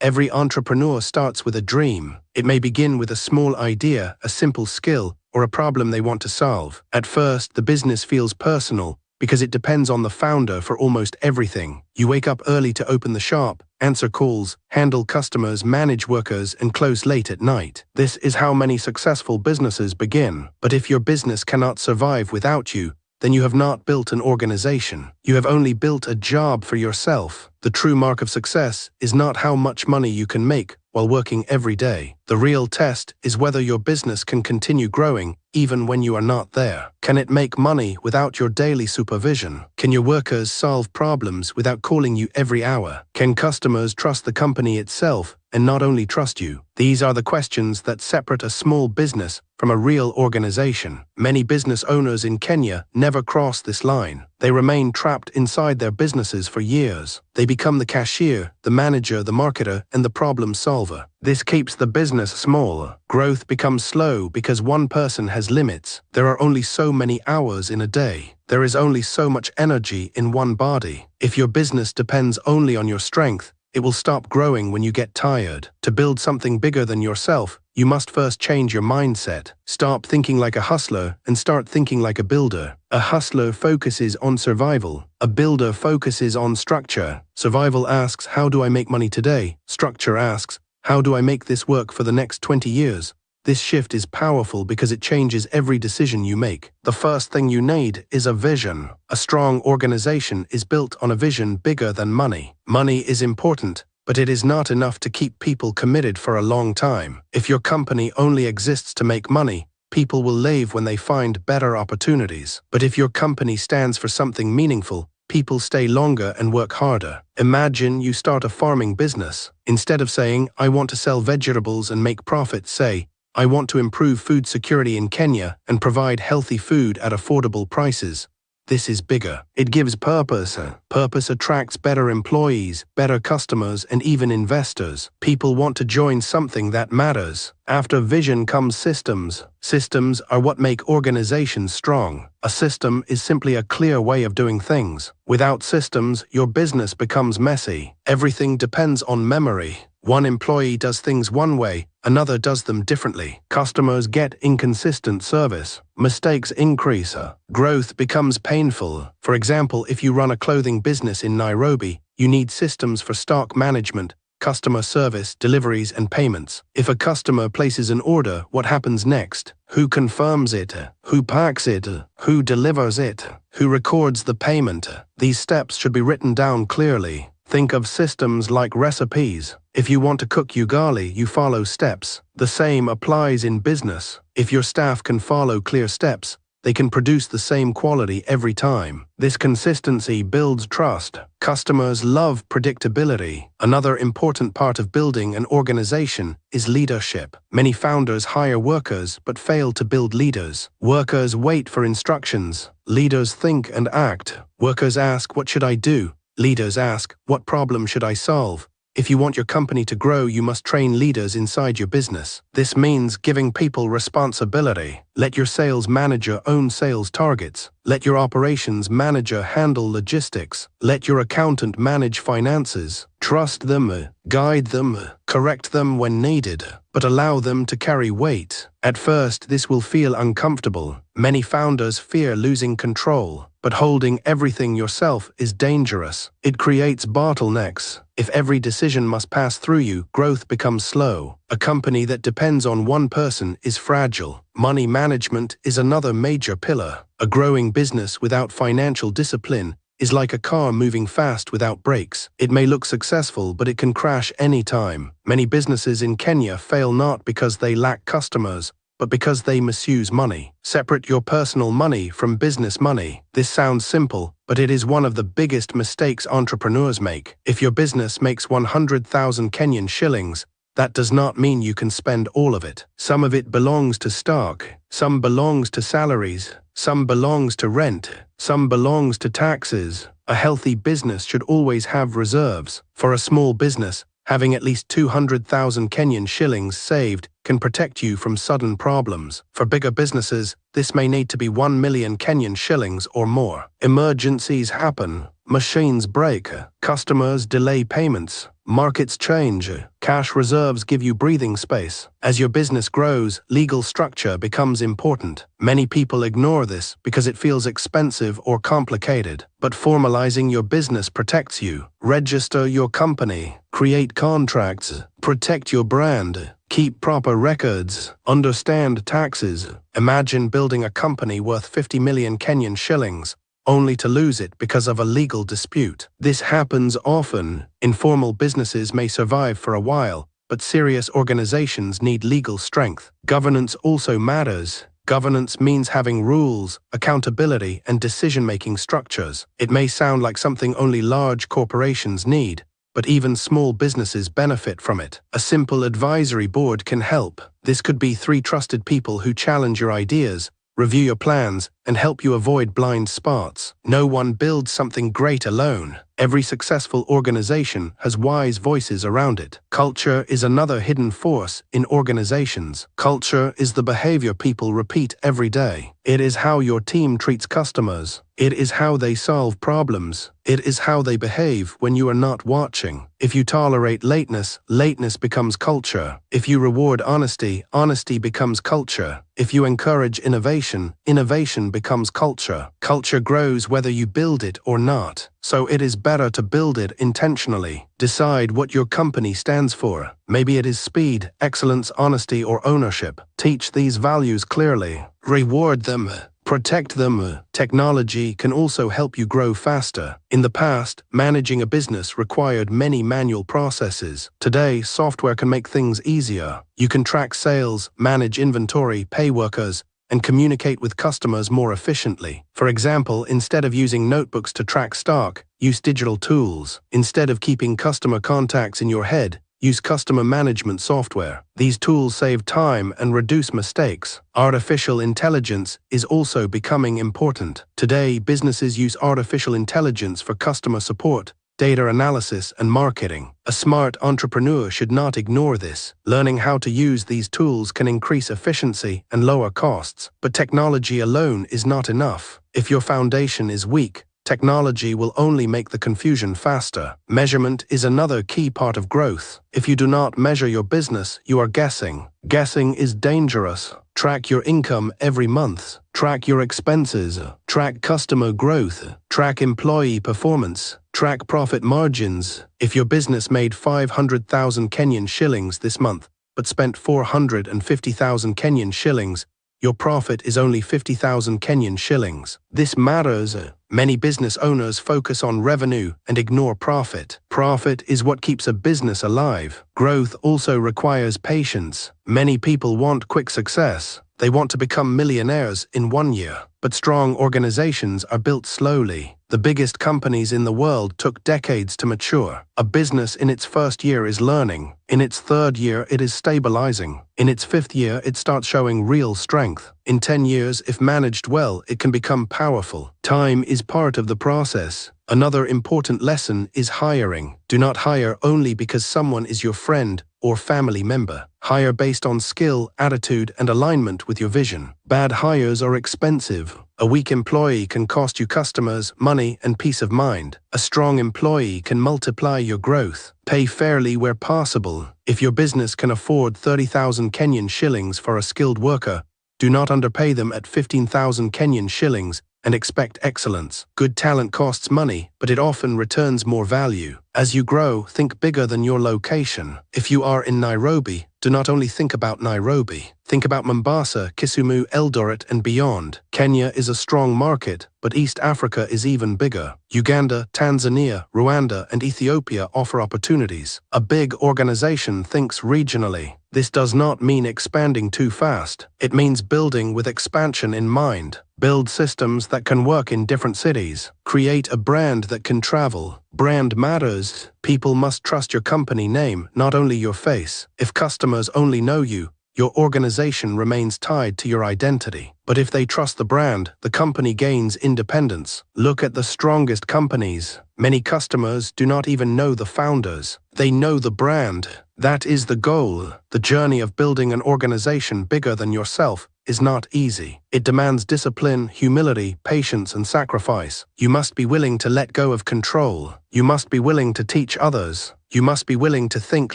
Every entrepreneur starts with a dream. It may begin with a small idea, a simple skill, or a problem they want to solve. At first, the business feels personal because it depends on the founder for almost everything. You wake up early to open the shop, answer calls, handle customers, manage workers, and close late at night. This is how many successful businesses begin. But if your business cannot survive without you, then you have not built an organization. You have only built a job for yourself. The true mark of success is not how much money you can make while working every day. The real test is whether your business can continue growing even when you are not there. Can it make money without your daily supervision? Can your workers solve problems without calling you every hour? Can customers trust the company itself and not only trust you? These are the questions that separate a small business from a real organization. Many business owners in Kenya never cross this line. They remain trapped inside their businesses for years. They become the cashier, the manager, the marketer, and the problem solver. This keeps the business small. Growth becomes slow because one person has limits. There are only so many hours in a day. There is only so much energy in one body. If your business depends only on your strength, it will stop growing when you get tired. To build something bigger than yourself, you must first change your mindset. Stop thinking like a hustler and start thinking like a builder. A hustler focuses on survival. A builder focuses on structure. Survival asks, how do I make money today? Structure asks, how do I make this work for the next 20 years? This shift is powerful because it changes every decision you make. The first thing you need is a vision. A strong organization is built on a vision bigger than money. Money is important, but it is not enough to keep people committed for a long time. If your company only exists to make money, people will leave when they find better opportunities. But if your company stands for something meaningful, people stay longer and work harder. Imagine you start a farming business. Instead of saying, I want to sell vegetables and make profit, say, I want to improve food security in Kenya and provide healthy food at affordable prices. This is bigger. It gives purpose. Purpose attracts better employees, better customers, and even investors. People want to join something that matters. After vision comes systems. Systems are what make organizations strong. A system is simply a clear way of doing things. Without systems, your business becomes messy. Everything depends on memory. One employee does things one way, another does them differently. Customers get inconsistent service. Mistakes increase. Growth becomes painful. For example, if you run a clothing business in Nairobi, you need systems for stock management, customer service, deliveries, and payments. If a customer places an order, what happens next? Who confirms it? Who packs it? Who delivers it? Who records the payment? These steps should be written down clearly. Think of systems like recipes. If you want to cook ugali, you follow steps. The same applies in business. If your staff can follow clear steps, they can produce the same quality every time. This consistency builds trust. Customers love predictability. Another important part of building an organization is leadership. Many founders hire workers but fail to build leaders. Workers wait for instructions. Leaders think and act. Workers ask, what should I do? Leaders ask, what problem should I solve? If you want your company to grow, you must train leaders inside your business. This means giving people responsibility. Let your sales manager own sales targets. Let your operations manager handle logistics. Let your accountant manage finances. Trust them, guide them, correct them when needed, but allow them to carry weight. At first, this will feel uncomfortable. Many founders fear losing control, but holding everything yourself is dangerous. It creates bottlenecks. If every decision must pass through you, growth becomes slow. A company that depends on one person is fragile. Money management is another major pillar. A growing business without financial discipline is like a car moving fast without brakes. It may look successful, but it can crash any time. Many businesses in Kenya fail not because they lack customers, but because they misuse money. Separate your personal money from business money. This sounds simple, but it is one of the biggest mistakes entrepreneurs make. If your business makes 100,000 Kenyan shillings, that does not mean you can spend all of it. Some of it belongs to stock, some belongs to salaries, some belongs to rent, some belongs to taxes. A healthy business should always have reserves. For a small business, having at least 200,000 Kenyan shillings saved can protect you from sudden problems. For bigger businesses, this may need to be 1 million Kenyan shillings or more. Emergencies happen. machines break, customers delay payments, markets change, cash reserves give you breathing space. As your business grows, legal structure becomes important. Many people ignore this because it feels expensive or complicated. But formalizing your business protects you. Register your company, create contracts, protect your brand, keep proper records, understand taxes. Imagine building a company worth 50 million Kenyan shillings, only to lose it because of a legal dispute. This happens often. Informal businesses may survive for a while, but serious organizations need legal strength. Governance also matters. Governance means having rules, accountability, and decision-making structures. It may sound like something only large corporations need, but even small businesses benefit from it. A simple advisory board can help. This could be 3 trusted people who challenge your ideas, review your plans, and help you avoid blind spots. No one builds something great alone. Every successful organization has wise voices around it. Culture is another hidden force in organizations. Culture is the behavior people repeat every day. It is how your team treats customers. It is how they solve problems. It is how they behave when you are not watching. If you tolerate lateness, lateness becomes culture. If you reward honesty, honesty becomes culture. If you encourage innovation, innovation becomes culture. Culture grows whether you build it or not. So it is better to build it intentionally. Decide what your company stands for. Maybe it is speed, excellence, honesty, or ownership. Teach these values clearly. Reward them. Protect them. Technology can also help you grow faster. In the past, managing a business required many manual processes. Today, software can make things easier. You can track sales, manage inventory, pay workers, and communicate with customers more efficiently. For example, instead of using notebooks to track stock, use digital tools. Instead of keeping customer contacts in your head, use customer management software. These tools save time and reduce mistakes. Artificial intelligence is also becoming important. Today, businesses use artificial intelligence for customer support, data analysis, and marketing. A smart entrepreneur should not ignore this. Learning how to use these tools can increase efficiency and lower costs. But technology alone is not enough. If your foundation is weak, technology will only make the confusion faster. Measurement is another key part of growth. If you do not measure your business, you are guessing. Guessing is dangerous. Track your income every month. Track your expenses. Track customer growth. Track employee performance. Track profit margins. If your business made 500,000 Kenyan shillings this month, but spent 450,000 Kenyan shillings, your profit is only 50,000 Kenyan shillings. This matters. Many business owners focus on revenue and ignore profit. Profit is what keeps a business alive. Growth also requires patience. Many people want quick success. They want to become millionaires in 1 year. But strong organizations are built slowly. The biggest companies in the world took decades to mature. A business in its first year is learning. In its third year, it is stabilizing. In its fifth year, it starts showing real strength. In 10 years, if managed well, it can become powerful. Time is part of the process. Another important lesson is hiring. Do not hire only because someone is your friend or family member. Hire based on skill, attitude, and alignment with your vision. Bad hires are expensive. A weak employee can cost you customers, money, and peace of mind. A strong employee can multiply your growth. Pay fairly where possible. If your business can afford 30,000 Kenyan shillings for a skilled worker, do not underpay them at 15,000 Kenyan shillings and expect excellence. Good talent costs money, but it often returns more value. As you grow, think bigger than your location. If you are in Nairobi, do not only think about Nairobi. Think about Mombasa, Kisumu, Eldoret, and beyond. Kenya is a strong market, but East Africa is even bigger. Uganda, Tanzania, Rwanda, and Ethiopia offer opportunities. A big organization thinks regionally. This does not mean expanding too fast. It means building with expansion in mind. Build systems that can work in different cities. Create a brand that can travel. Brand matters. People must trust your company name, not only your face. If customers only know you, your organization remains tied to your identity. But if they trust the brand, the company gains independence. Look at the strongest companies. Many customers do not even know the founders. They know the brand. That is the goal. The journey of building an organization bigger than yourself is not easy. It demands discipline, humility, patience, and sacrifice. You must be willing to let go of control. You must be willing to teach others. You must be willing to think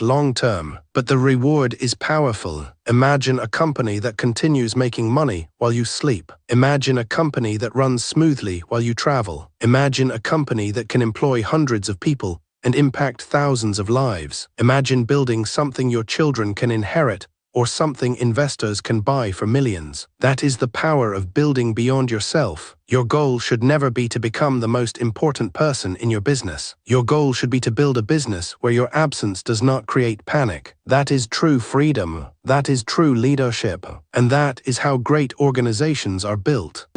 long-term. But the reward is powerful. Imagine a company that continues making money while you sleep. Imagine a company that runs smoothly while you travel. Imagine a company that can employ hundreds of people and impact thousands of lives. Imagine building something your children can inherit or something investors can buy for millions. That is the power of building beyond yourself. Your goal should never be to become the most important person in your business. Your goal should be to build a business where your absence does not create panic. That is true freedom. That is true leadership. And that is how great organizations are built.